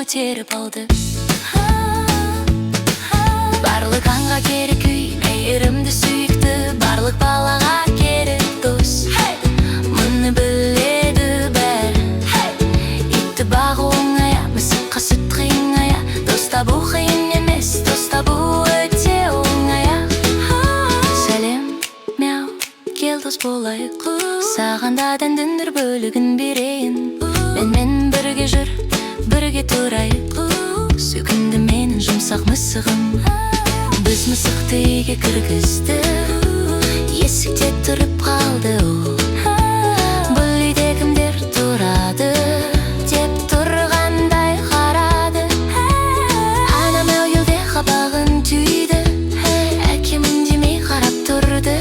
көтеріп алды. Барлық аңға керек үй, мейірімді сүйікті, барлық балаға керек дос. Мұны біледі бәрі. Итті бағу оңай, мысыққа сүт қиын ая. Дос табу қиын емес, дос табу өте оңай. Сәлем, мяу, кел дос болайық. Саған да дәндіндір бөлігін берейін. Менімен бірге жүр, бірге тұрайық. Сүйкімді менің жұмсақ мысығым. Біз мысықты үйге кіргізді. Есікте тұрып қалды ол. Бұл үйде кімдер тұрады деп тұрғандай қарады. Анам әуелде қабағын түйді, әкем үндемей қарап тұрды.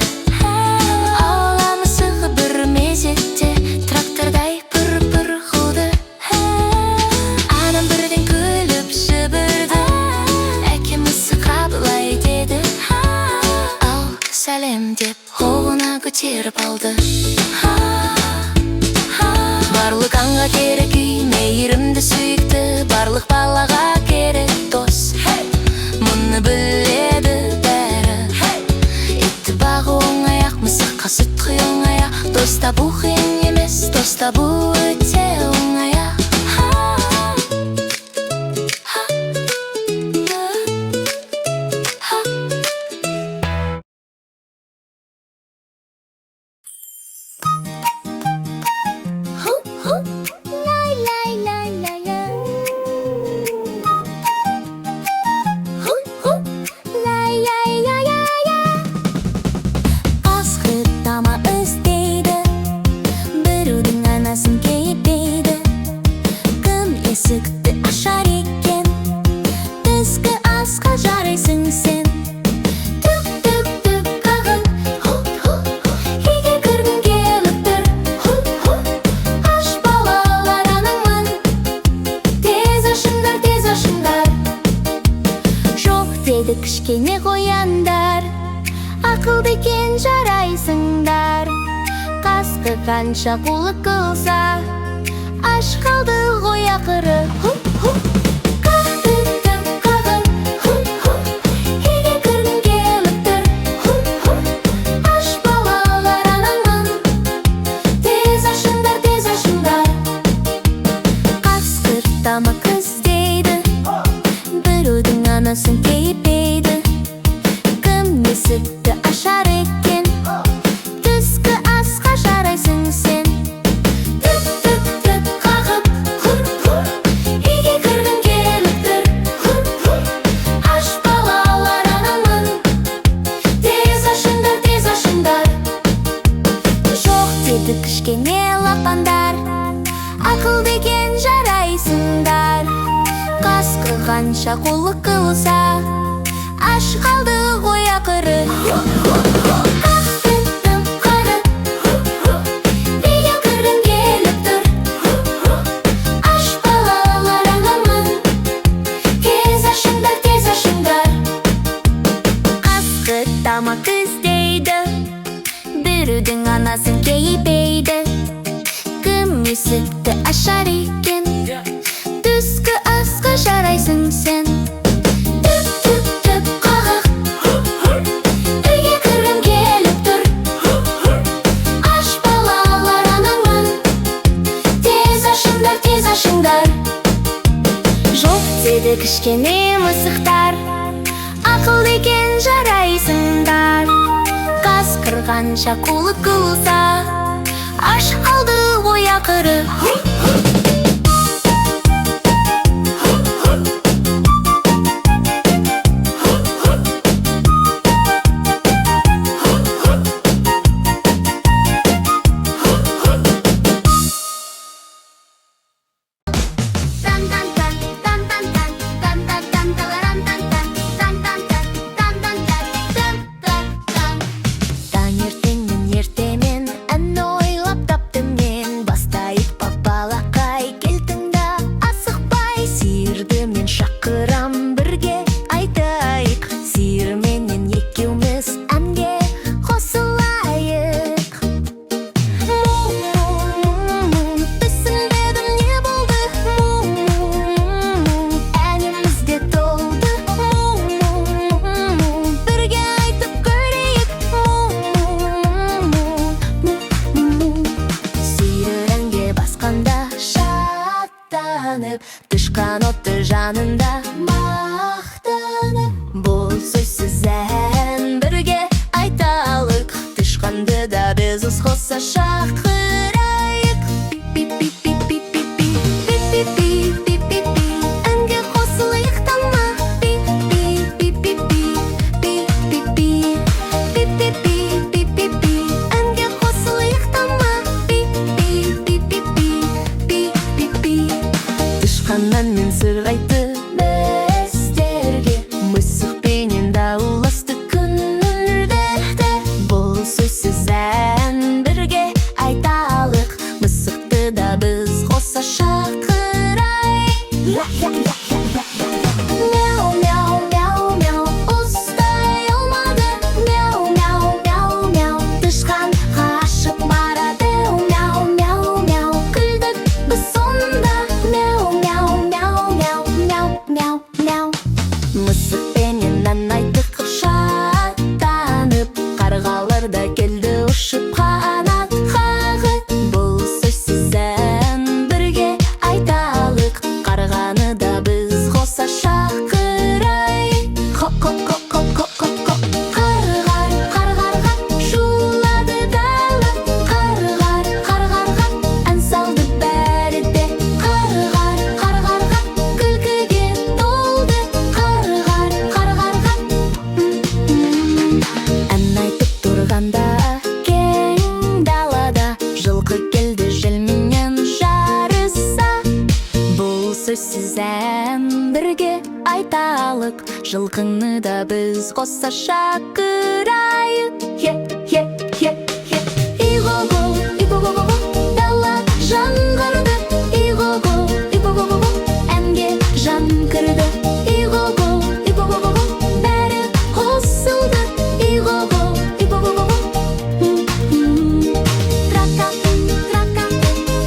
Аула мысығы бір мезетте трактордай пыр-пыр қылды. Анам бірден күліп жібірді, әкем мысыққа былай деді. Ал сәлем деп қолына көтеріп алды. Барлық аңға керек үй, мейірімді сүйікті, барлық балаға керек дос. Мұны біледі бәрі. Итті бағу оңай, мысыққа сүт құйын ая. Дос табу қиын емес, дос табу өте оңай. Есікті ашар екен, түскі асқа жарайсың сен. Түк-түк-түк қағып, үйге кіргің келіп тұр. Аш балалар анаңмын, тез ашыңдар, тез ашыңдар. Жоқ деді кішкене қояндар, ақылды екен жарайсыңдар. Қасқыр қанша қулық қылса, аш қалды ғой ақыры. Түк-түк қағып, үйге кіргің келіп тұр. Аш балалар анаңмын, тез ашыңдар, тез ашыңдар. Қасқыр тамақ іздейді, біреудің анасын кейіпейді. Кім есікті ашар екен, түскі асқа жарайсың сен. Кішкене лапандар, ақылды екен жарайсыңдар. Қасқыр қанша қулық қылса, аш қалды ғой ақыры. Түк-түк қағып, үйге кіргің келіп тұр. Аш балалар анамын, тез ашыңдар, тез ашыңдар. Қасқыр тамақ іздейді, біреудің анасын кейіпейді. Кім есікті ашар екен, түскі асқа жарайсың сен. Түк-түк қағып, үйге кіргім келіп тұр. Аш балалар анамын, тез ашыңдар, тез ашыңдар. Жоқ деді кішкене мысықтар, ақылды екен жарайсыңдар. Қасқыр қанша қулық қылса, аш қалды ғой ақыры. Таңертеңнен ертемен ән ойлап таптым мен. Бастайық папалақай Онсыз қоса шақырайық. Пи-пи-пи-пи-пи-пи, пи-пи-пи-пи-пи-пи, әнге қосылайық тама. Пи-пи-пи-пи-пи, пи-пи-пи, пи-пи-пи-пи-пи, әнге қосылайық тама. Пи-пи-пи-пи-пи, пи-пи-пи. Тышқаннан мен сыр айтты біздерге, мысықпенен дауласты күнде. Бұл сөзсіз ән бірге айталық, мысықты да біз қоса шақырайық. Мяу, мяу, мяу, мяу, ұстай алмады. Мяу, мяу, мяу, мяу, тышқан қашып барады. Мяу, мяу, мяу, күлдік біз сонда. Мяу, мяу, мяу, мяу, мяу, мяу, мяу. Мысықпенен ән айттық шаттанып, қарғалар да келді ұшып қанат қағып. Бұл сөзсіз ән бірге айталық, қарғаны да біз қоса шақырайық. Қо-қо-қо-қо-қо-қо-қо, қарғар, қарғарға шулады дала. Қарғар, қарғарға ән салды бәрі де. Қарғар, қарғарға күлкіге толды. Қарғар, қарғарға ән айтып тұрғанда кең далада жылқы келді желменен жарыса. Бұл сөзсіз ән бірге айталық, жылқыны да біз қоса шақырайық. Хе-хе-хе-хе, иго-го, иго-го-го-го, дала жаңғырды. Иго-го, иго-го-го-го, әнге жан кірді. Иго-го, иго-го-го-го, бәрі қосылды. Иго-го, иго-го-го-го. Тра-та-та, тра-та-та,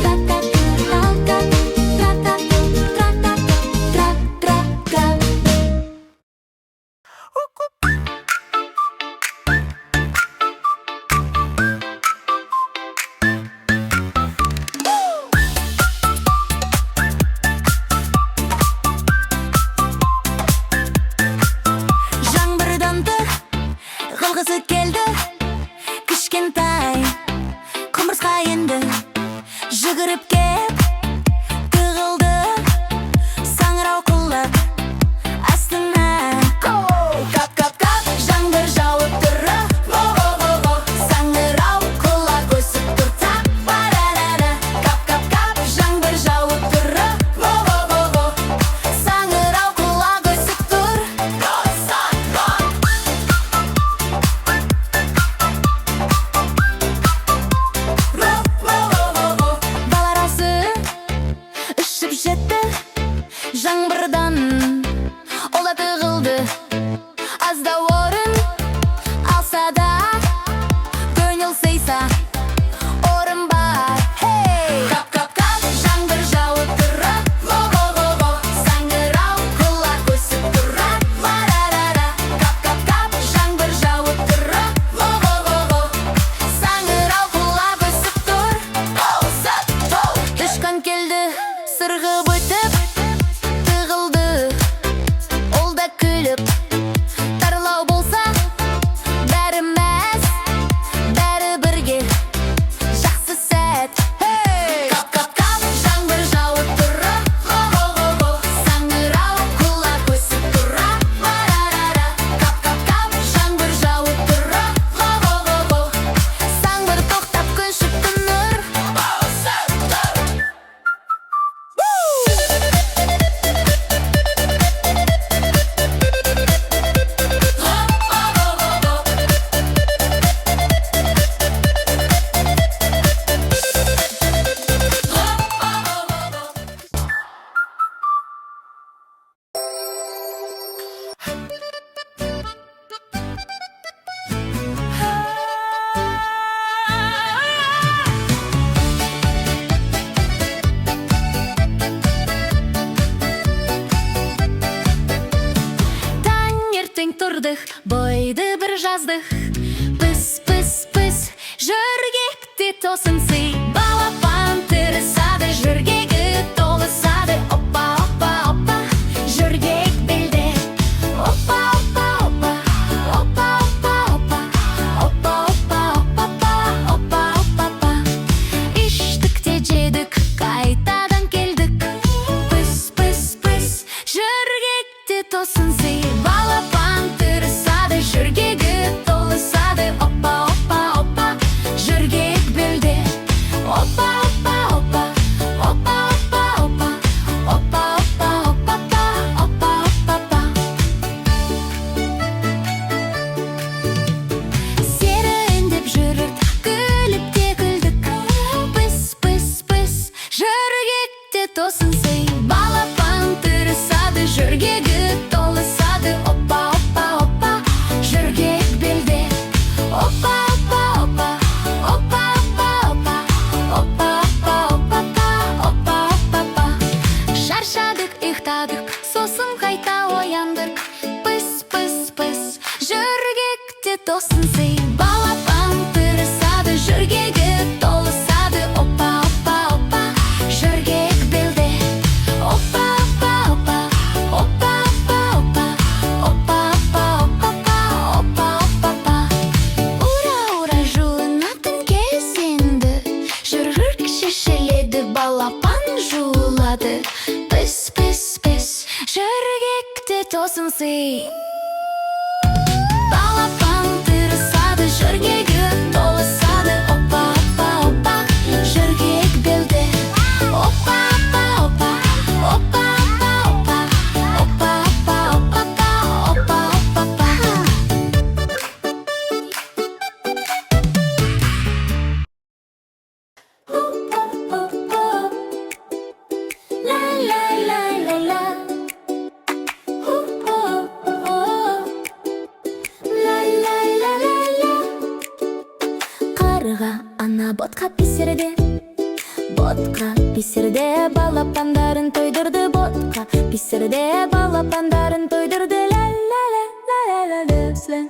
тра-та-та, тра-та-та, тра-та-та, тра-та-та, тра-та-та. Жаңбырдан тұр, қылғысы келді, кішкентай құмырсқа енді. Жүгіріп кеп тығылды, саңырау құлап астына. Кап-кап-кап, жаңбыр жауып тұр. Во-во-во-во, саңырау құлап өсіп тұр. Та-ба-ра-ра-ра. Кап-кап-кап, жаңбыр жауып тұр. Во-во-во-во, саңырау құлап өсіп тұр. Баларасы ұшып жетті жаңбырдан, ол да тығылды. Азда орын алса да, көңіл сыйса орын бар. Кап-кап-кап, жаңбыр жауып тұр. Во-во-во-во, саңырау құлақ өсіп тұр. Ла-ра-ра-ра. Кап-кап-кап, жаңбыр жауып тұр. Во-во-во-во, саңырау құлақ өсіп тұр. Тышқан келді, сырғып өтіп тығылды. Ол да күліп, тарлау болса бәрі мәз, бәрі бірге жақсы сәт. Кап-кап-кап, жаңбыр жауып тұр. Во-во-во-во, саңырау құлақ өсіп тұр. Ла-ра-ра-ра. Кап-кап-кап, жаңбыр жауып тұр. Во-во-во-во, саңбыр тоқтап күн шықты нұр. Таңертең тұрдық, бойды бір жаздық. Пыс-пыс-пыс, жөргекте тосын сый. Балапан тырысады, жөргегі толысады. Опа-опа-опа, жөргек белде. Опа-опа-опа, опа-опа-опа, опа-опа-опа, опа. тосынсый. Балапан тырысады, жүргегі толысады. Опа, опа, опа, жүргек белде. Опа, опа, опа, опа, опа, опа, опа, опа, опа, опа, опа. Ура, ура, жуынатын кез енді. Жүргірк шешеледі, балапан жуылады. Піс, піс, піс, жүргекте тосынсый. Балапан тырысады, жүргегі толысады. Опа, опа, опа, жүргек белде. Опа, опа, опа, опа, опа, опа, опа, опа, опа, опа, опа. La la la la la. La la la la la. Қарға ана ботқа пісірді. Ботқа пісірді, балапандарын тойдырды. Ботқа пісірді, балапандарын тойдырды. Ла ла ла ла ла ла ла.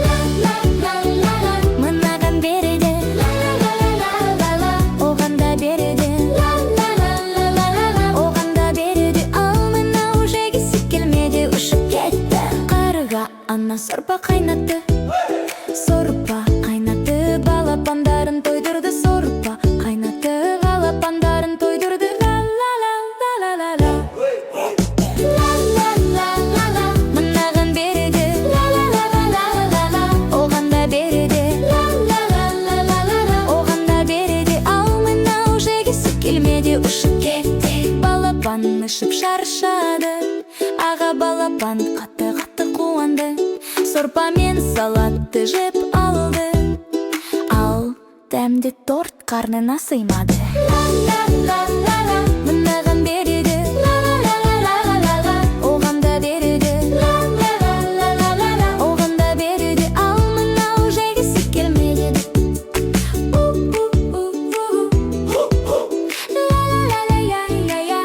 Ла ла ла ла ла. Мынаған береді. Ла ла ла ла ла ла. Оған да береді. Ла ла ла ла ла ла. Оған да береді. Ал мынау жегісі келмеді, ұшып кетті. Қарға ана сорпа қайнатты. Сорпа қайнатты, балапандарын тойдырды. Сорпа қайнатты, балапандарын тойдырды. Ла ла ла ла ла ла ла. Ла ла ла ла ла. Мынаған береді. Ла ла ла ла ла ла. Оған да береді. Ла ла ла ла ла ла. Оған да береді. Ал мынау жегісі келмеді, ұшып кетті. Балапан ұшып шаршады. Аға балапан қатты қуанды. Сорпа мен салатты жеп алды. Ал дәмді торт қарнына сыймады. Ла ла ла ла ла. Мынаған береді. Ла ла ла ла ла ла. Оған да береді. Ла ла ла ла ла ла. Оған да береді. Ал мынау жегісі келмеді. Ла ла ла ла ла ла.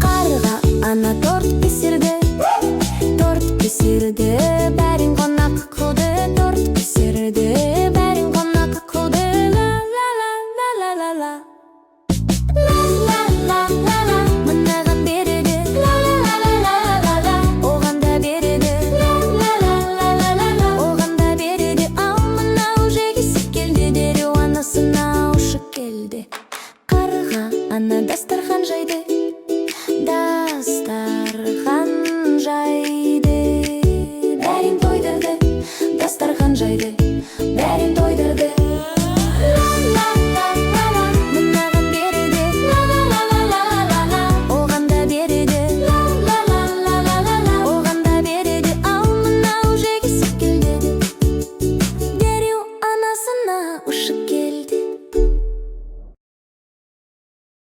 Қарға ана торт пісірді. Торт пісірді,